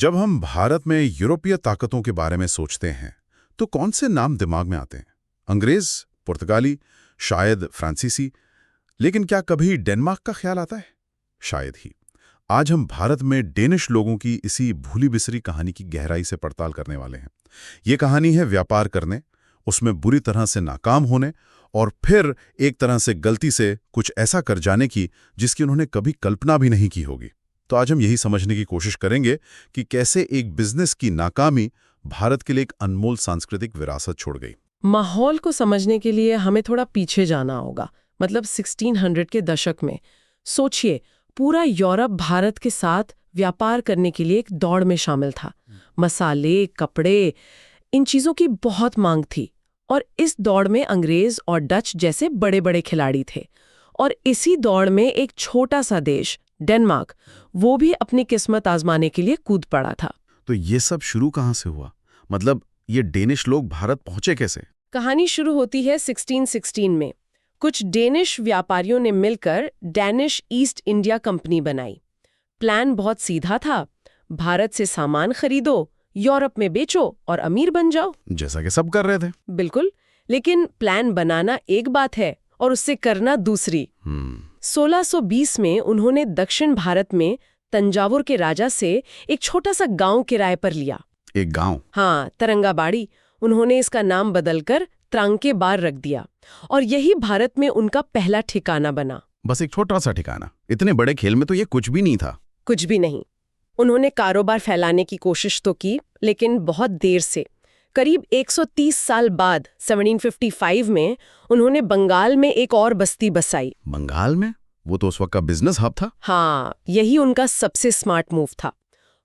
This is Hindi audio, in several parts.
जब हम भारत में यूरोपीय ताकतों के बारे में सोचते हैं तो कौन से नाम दिमाग में आते हैं? अंग्रेज, पुर्तगाली, शायद फ्रांसीसी। लेकिन क्या कभी डेनमार्क का ख्याल आता है? शायद ही। आज हम भारत में डेनिश लोगों की इसी भूली बिसरी कहानी की गहराई से पड़ताल करने वाले हैं। ये कहानी है व्यापार करने, उसमें बुरी तरह से नाकाम होने और फिर एक तरह से गलती से कुछ ऐसा कर जाने की जिसकी उन्होंने कभी कल्पना भी नहीं की होगी। तो आज हम यही समझने की कोशिश करेंगे कि कैसे एक बिजनेस की नाकामी भारत के लिए एक अनमोल सांस्कृतिक विरासत छोड़ गई। माहौल को समझने के लिए हमें थोड़ा पीछे जाना होगा, मतलब 1600 के दशक में। सोचिए, पूरा यूरोप भारत के साथ व्यापार करने के लिए एक दौड़ में शामिल था। मसाले, कपड़े, इन चीजों की बहुत मांग थी और इस दौड़ में अंग्रेज और डच जैसे बड़े बड़े खिलाड़ी थे। और इसी दौड़ में एक छोटा सा देश डेनमार्क, वो भी अपनी किस्मत आजमाने के लिए कूद पड़ा था। तो ये सब शुरू कहाँ से हुआ? मतलब ये डेनिश लोग भारत पहुंचे कैसे? कहानी शुरू होती है 1616 में। कुछ डेनिश व्यापारियों ने मिलकर डैनिश ईस्ट इंडिया कंपनी बनाई। प्लान बहुत सीधा था, भारत से सामान खरीदो, यूरोप में बेचो और अमीर बन जाओ, जैसा कि सब कर रहे थे। बिल्कुल। लेकिन प्लान बनाना एक बात है और उससे करना दूसरी। 1620 में उन्होंने दक्षिण भारत में तंजावुर के राजा से एक छोटा सा गांव किराए पर लिया। एक गांव? हाँ, तरंगाबाड़ी। उन्होंने इसका नाम बदलकर त्रांकेबार रख दिया और यही भारत में उनका पहला ठिकाना बना। बस एक छोटा सा ठिकाना? इतने बड़े खेल में तो ये कुछ भी नहीं था। कुछ भी नहीं। उन्होंने कारोबार फैलाने की कोशिश तो की, लेकिन बहुत देर से। करीब 130 साल बाद 1755 में उन्होंने बंगाल में एक और बस्ती बसाई। बंगाल में? वो तो उस वक्त का बिजनेस हब था। हाँ, यही उनका सबसे स्मार्ट मूव था।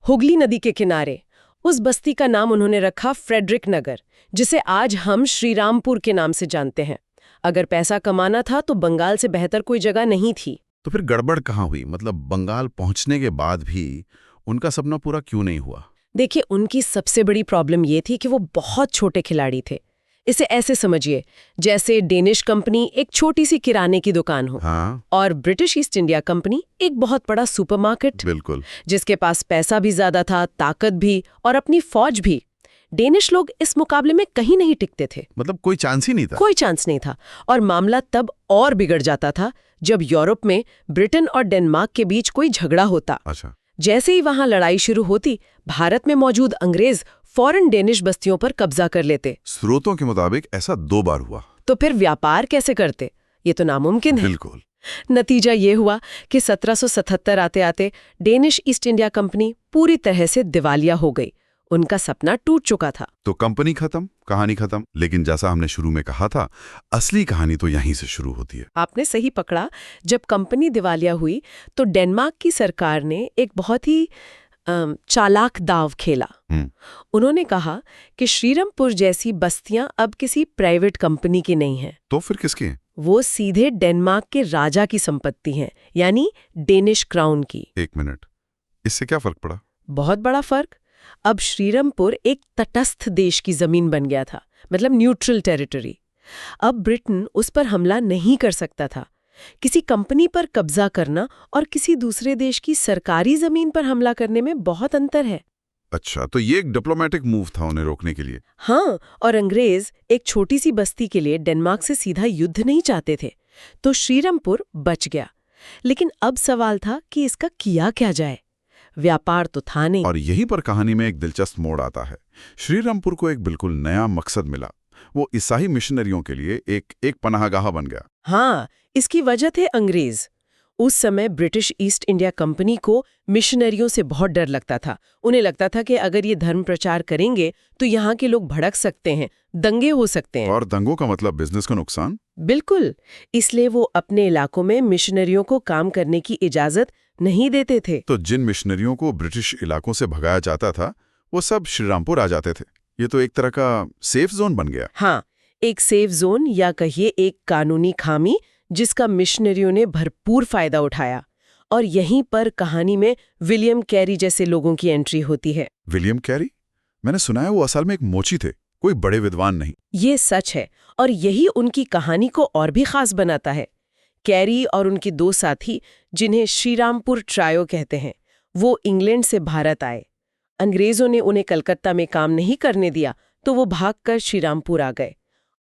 हुगली नदी के किनारे उस बस्ती का नाम उन्होंने रखा फ्रेडरिक नगर, जिसे आज हम श्रीरामपुर के नाम से जानते हैं। अगर पैसा कमाना था तो बंगाल से बेहतर कोई जगह नहीं थी। तो फिर गड़बड़ कहाँ हुई? मतलब बंगाल पहुंचने के बाद भी उनका सपना पूरा क्यों नहीं हुआ? देखिए, उनकी सबसे बड़ी प्रॉब्लम ये थी कि वो बहुत छोटे खिलाड़ी थे। इसे ऐसे समझिए जैसे डेनिश कंपनी एक छोटी सी किराने की दुकान हो। हाँ। और ब्रिटिश ईस्ट इंडिया कंपनी एक बहुत बड़ा सुपरमार्केट। बिल्कुल। जिसके पास पैसा भी ज्यादा था, ताकत भी और अपनी फौज भी। डेनिश लोग इस मुकाबले में कहीं नहीं टिकते थे। मतलब कोई चांस ही नहीं था। कोई चांस नहीं था। और मामला तब और बिगड़ जाता था जब यूरोप में ब्रिटेन और डेनमार्क के बीच कोई झगड़ा होता। अच्छा। जैसे ही वहां लड़ाई शुरू होती, भारत में मौजूद अंग्रेज फौरन डेनिश बस्तियों पर कब्जा कर लेते। स्रोतों के मुताबिक ऐसा 2 बार हुआ। तो फिर व्यापार कैसे करते? ये तो नामुमकिन है। बिल्कुल। नतीजा ये हुआ कि 1777 आते आते डेनिश ईस्ट इंडिया कंपनी पूरी तरह से दिवालिया हो गई। उनका सपना टूट चुका था। तो कंपनी खत्म, कहानी खत्म। लेकिन जैसा हमने शुरू में कहा था, असली कहानी तो यहीं से शुरू होती है। आपने सही पकड़ा। जब कंपनी दिवालिया हुई तो डेनमार्क की सरकार ने एक बहुत ही चालाक दाव खेला। उन्होंने कहा कि श्रीरामपुर जैसी बस्तियां अब किसी प्राइवेट कंपनी की नहीं हैं। तो फिर किसकी हैं? वो सीधे डेनमार्क के राजा की संपत्ति हैं, यानी डेनिश क्राउन की। 1 मिनट, इससे क्या फर्क पड़ा? बहुत बड़ा फर्क। अब श्रीरामपुर एक तटस्थ देश की जमीन बन गया था, मतलब न्यूट्रल टेरिटरी। अब ब्रिटेन उस पर हमला नहीं कर सकता था। किसी कंपनी पर कब्जा करना और किसी दूसरे देश की सरकारी जमीन पर हमला करने में बहुत अंतर है। अच्छा, तो ये एक डिप्लोमेटिक मूव था उन्हें रोकने के लिए। हाँ, और अंग्रेज एक छोटी सी बस्ती के लिए डेनमार्क से सीधा युद्ध नहीं चाहते थे, तो श्रीरामपुर बच गया। लेकिन अब सवाल था कि इसका किया क्या जाए। व्यापार तो था नहीं। और यहीं पर कहानी में एक दिलचस्प मोड़ आता है। श्रीरामपुर को एक बिल्कुल नया मकसद मिला। वो ईसाई मिशनरियों के लिए एक पनाहगाह बन गया। हाँ, इसकी वजह थे अंग्रेज। उस समय ब्रिटिश ईस्ट इंडिया कंपनी को मिशनरियों से बहुत डर लगता था। उन्हें लगता था कि अगर ये धर्म प्रचार करेंगे तो यहाँ के लोग भड़क सकते हैं, दंगे हो सकते हैं। और दंगों का मतलब बिजनेस को नुकसान। बिल्कुल। इसलिए वो अपने इलाकों में मिशनरियों को काम करने की इजाजत नहीं देते थे। तो जिन मिशनरियों को ब्रिटिश इलाकों से भगाया जाता था वो सब श्रीरामपुर आ जाते थे। ये तो एक तरह का सेफ जोन बन गया। हाँ, एक सेफ जोन, या कहिए एक कानूनी खामी, जिसका मिशनरियों ने भरपूर फायदा उठाया। और यहीं पर कहानी में विलियम कैरी जैसे लोगों की एंट्री होती है। William Carey? मैंने सुना है वो असल में एक मोची थे, कोई बड़े विद्वान नहीं। ये सच है, और यही उनकी कहानी को और भी खास बनाता है। कैरी और उनके 2 साथी, जिन्हें श्रीरामपुर ट्रायो कहते हैं, वो इंग्लैंड से भारत आए। अंग्रेजों ने उन्हें कलकत्ता में काम नहीं करने दिया तो वो भागकर श्रीरामपुर आ गए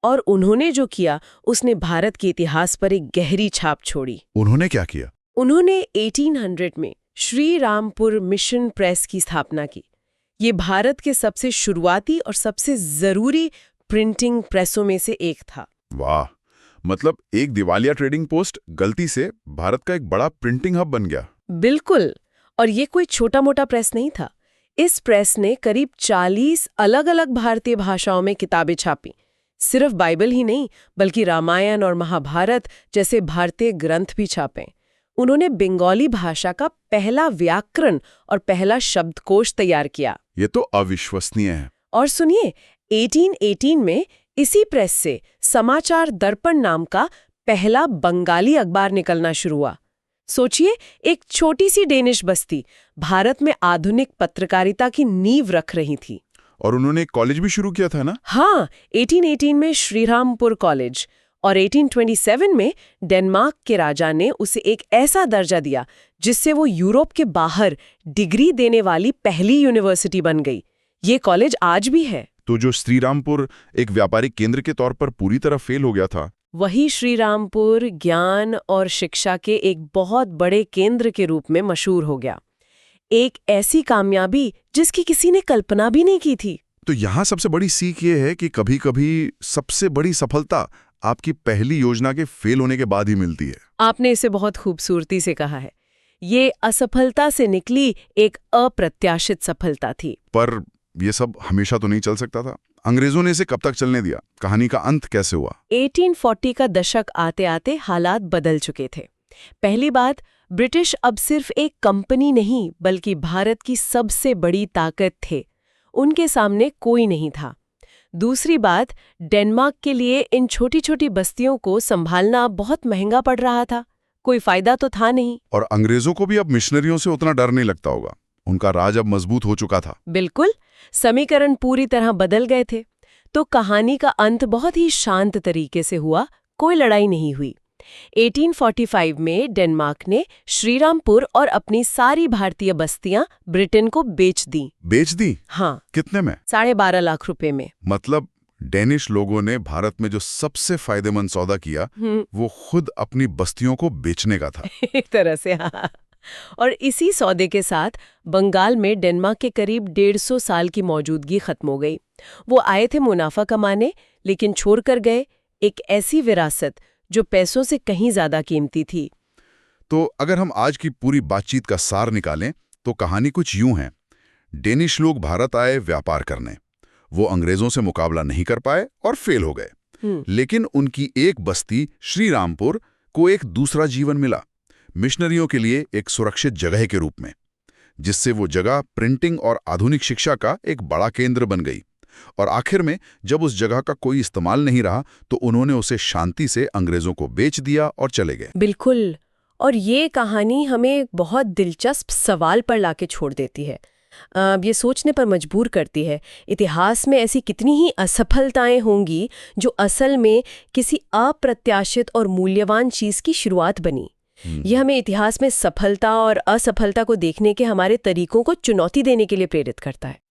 और उन्होंने जो किया उसने भारत के इतिहास पर एक गहरी छाप छोड़ी। उन्होंने क्या किया? उन्होंने 1800 में श्रीरामपुर मिशन प्रेस की स्थापना की। ये भारत के सबसे शुरुआती और सबसे जरूरी प्रिंटिंग प्रेसों में से एक था। वाह, मतलब एक दिवालिया ट्रेडिंग पोस्ट गलती से भारत का एक बड़ा प्रिंटिंग हब बन गया। बिल्कुल, और ये कोई छोटा मोटा प्रेस नहीं था। इस प्रेस ने करीब 40 अलग अलग भारतीय भाषाओं में किताबें छापी। सिर्फ बाइबल ही नहीं बल्कि रामायण और महाभारत जैसे भारतीय ग्रंथ भी छापे। उन्होंने बंगाली भाषा का पहला व्याकरण और पहला शब्दकोश तैयार किया। ये तो अविश्वसनीय है। और सुनिए, 1818 में इसी प्रेस से समाचार दर्पण नाम का पहला बंगाली अखबार निकलना शुरू हुआ। सोचिए, एक छोटी सी डेनिश बस्ती भारत में आधुनिक पत्रकारिता की नींव रख रही थी। और उन्होंने एक कॉलेज भी शुरू किया था ना? हाँ, 1818 में श्रीरामपुर कॉलेज, और 1827 में डेनमार्क के राजा ने उसे एक ऐसा दर्जा दिया जिससे वो यूरोप के बाहर डिग्री देने वाली पहली यूनिवर्सिटी बन गई। ये कॉलेज आज भी है। तो जो श्रीरामपुर एक व्यापारिक केंद्र के तौर पर पूरी तरह फेल हो गया था, वही श्रीरामपुर ज्ञान और शिक्षा के एक बहुत बड़े केंद्र के रूप में मशहूर हो गया। एक ऐसी कामयाबी जिसकी किसी ने कल्पना भी नहीं की थी। तो यहाँ सबसे बड़ी सीख ये है कि कभी-कभी सबसे बड़ी सफलता आपकी पहली योजना के फेल होने के बाद ही मिलती है। आपने इसे बहुत खूबसूरती से कहा है। ये असफलता से निकली एक अप्रत्याशित सफलता थी। पर ये सब हमेशा तो नहीं चल सकता था। अंग्रेजों ने इसे कब तक चलने दिया? कहानी का अंत कैसे हुआ? 1840 का दशक आते आते हालात बदल चुके थे। पहली बात, ब्रिटिश अब सिर्फ एक कंपनी नहीं बल्कि भारत की सबसे बड़ी ताकत थे। उनके सामने कोई नहीं था। दूसरी बात, डेनमार्क के लिए इन छोटी छोटी बस्तियों को संभालना बहुत महंगा पड़ रहा था। कोई फायदा तो था नहीं। और अंग्रेजों को भी अब मिशनरियों से उतना डर नहीं लगता होगा। उनका राज अब मजबूत हो चुका था। बिल्कुल, समीकरण पूरी तरह बदल गए थे। तो कहानी का अंत बहुत ही शांत तरीके से हुआ, कोई लड़ाई नहीं हुई। 1845 में डेनमार्क ने श्रीरामपुर और अपनी सारी भारतीय बस्तियां ब्रिटेन को बेच दी। बेच दी? हाँ। कितने में? 12.5 लाख रुपए में। मतलब डेनिश लोगों ने भारत में जो सबसे फायदेमंद सौदा किया वो खुद अपनी बस्तियों को बेचने का था। एक तरह से, हाँ। और इसी सौदे के साथ बंगाल में डेनमार्क के करीब 150 साल की मौजूदगी खत्म हो गई। वो आए थे मुनाफा कमाने, लेकिन छोड़कर गए एक ऐसी विरासत जो पैसों से कहीं ज्यादा कीमती थी। तो अगर हम आज की पूरी बातचीत का सार निकालें तो कहानी कुछ यूं है। डेनिश लोग भारत आए व्यापार करने। वो अंग्रेजों से मुकाबला नहीं कर पाए और फेल हो गए। लेकिन उनकी एक बस्ती श्रीरामपुर को एक दूसरा जीवन मिला, मिशनरियों के लिए एक सुरक्षित जगह के रूप में, जिससे वो जगह प्रिंटिंग और आधुनिक शिक्षा का एक बड़ा केंद्र बन गई। और आखिर में जब उस जगह का कोई इस्तेमाल नहीं रहा तो उन्होंने उसे शांति से अंग्रेजों को बेच दिया और चले गए। बिल्कुल, और ये कहानी हमें एक बहुत दिलचस्प सवाल पर लाके छोड़ देती है। ये सोचने पर मजबूर करती है, इतिहास में ऐसी कितनी ही असफलताएं होंगी जो असल में किसी अप्रत्याशित और मूल्यवान चीज की शुरुआत बनी। यह हमें इतिहास में सफलता और असफलता को देखने के हमारे तरीकों को चुनौती देने के लिए प्रेरित करता है।